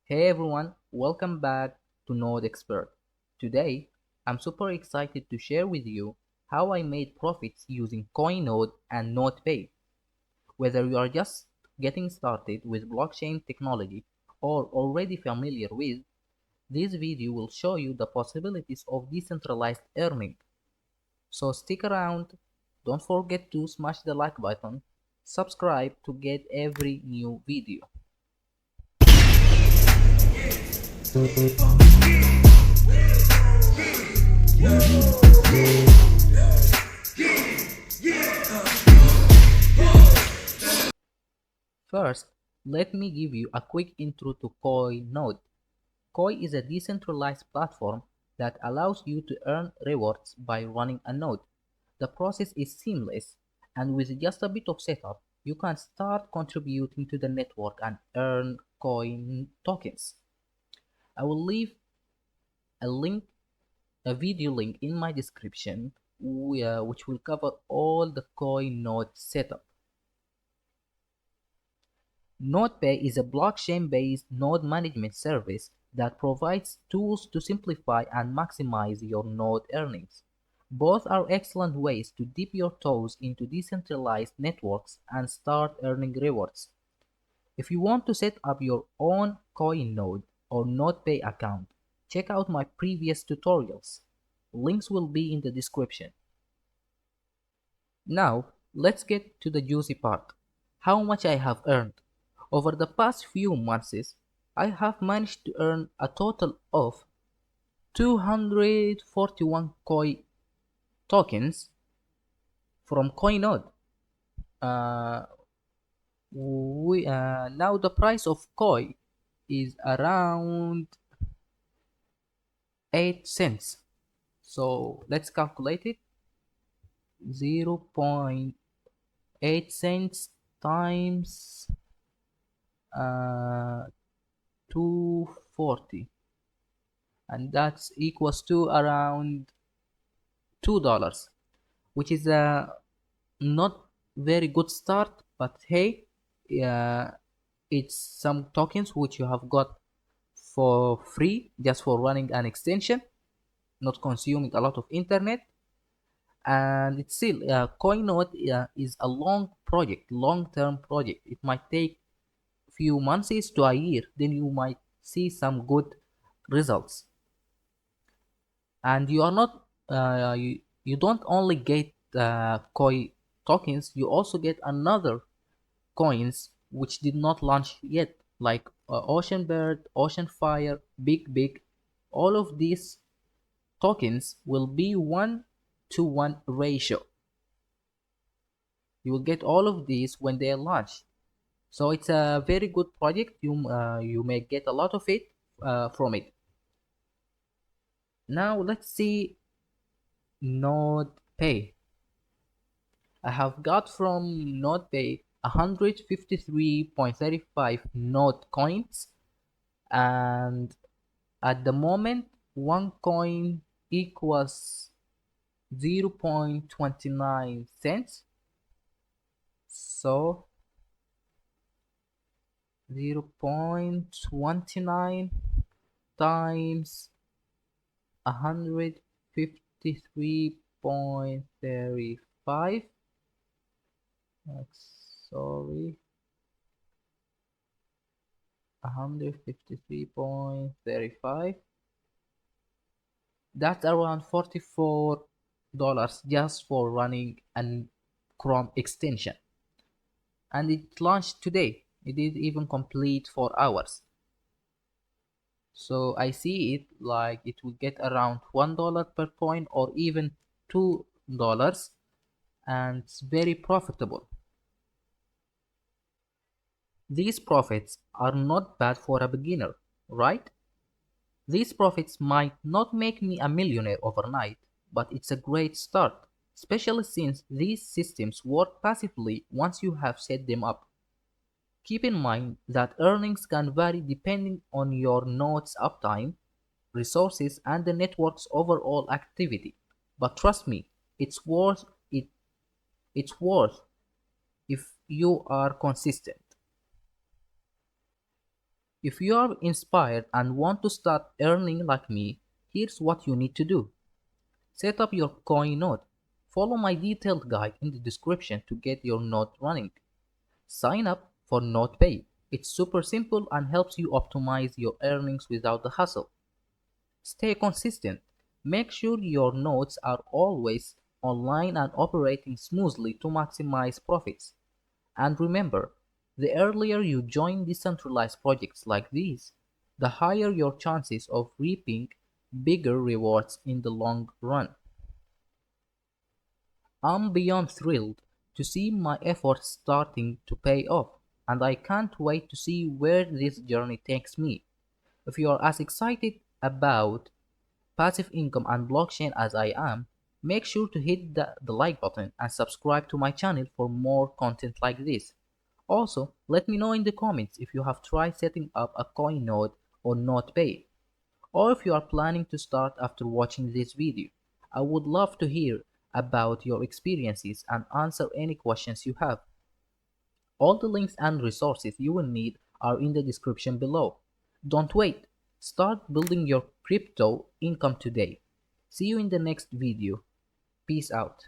Hey everyone, welcome back to Node Expert. Today, I'm super excited to share with you how I made profits using Koii Node and Nodepay. Whether you are just getting started with blockchain technology or already familiar with, this video will show you the possibilities of decentralized earning. So stick around, don't forget to smash the like button, subscribe to get every new video. First, let me give you a quick intro to Koii Node. Koii is a decentralized platform that allows you to earn rewards by running a node. The process is seamless, and with just a bit of setup, you can start contributing to the network and earn coin tokens. I will leave a link, a video link in my description, which will cover all the Koii Node setup. NodePay is a blockchain-based node management service that provides tools to simplify and maximize your node earnings. Both are excellent ways to dip your toes into decentralized networks and start earning rewards. If you want to set up your own Koii node or NodePay account, check out my previous tutorials. Links will be in the description. Now, let's get to the juicy part. How much I have earned. Over the past few months, I have managed to earn a total of 241 Koii tokens from Koii Node. Uh, now the price of Koii is around 8 cents. So let's calculate it. 0.8 cents times 240, and that's equals to around $2, which is a not very good start, but hey, uh, it's some tokens which you have got for free just for running an extension, not consuming a lot of internet. And it's still Koii Node is a long-term project. It might take few months to a year, then you might see some good results. And you are not you don't only get Koii tokens, you also get another coins which did not launch yet, like Ocean Bird, Ocean Fire, Big. All of these tokens will be 1-to-1 ratio. You will get all of these when they launch. So it's a very good project. You may get a lot of it from it. Now let's see NodePay. I have got from NodePay 153.35 Node coins, and at the moment one coin equals 0.29 cents. So 0.29 times 153.35, sorry, 153.35, that's around $44 just for running an Chrome extension, and it launched today. It didn't even complete 4 hours. So I see it like it will get around $1 per coin or even $2, and it's very profitable. These profits are not bad for a beginner, right? These profits might not make me a millionaire overnight, but it's a great start, especially since these systems work passively once you have set them up. Keep in mind that earnings can vary depending on your node's uptime, resources, and the network's overall activity. But trust me, it's worth it. It's worth if you are consistent. If you are inspired and want to start earning like me, here's what you need to do. Set up your Koii node. Follow my detailed guide in the description to get your node running. Sign up for Nodepay. It's super simple and helps you optimize your earnings without the hassle. Stay consistent. Make sure your nodes are always online and operating smoothly to maximize profits. And remember, the earlier you join decentralized projects like these, the higher your chances of reaping bigger rewards in the long run. I'm beyond thrilled to see my efforts starting to pay off, and I can't wait to see where this journey takes me. If you are as excited about passive income and blockchain as I am, make sure to hit the like button and subscribe to my channel for more content like this. Also, let me know in the comments if you have tried setting up a coin node or NodePay, or if you are planning to start after watching this video. I would love to hear about your experiences and answer any questions you have. All the links and resources you will need are in the description below. Don't wait. Start building your crypto income today. See you in the next video. Peace out.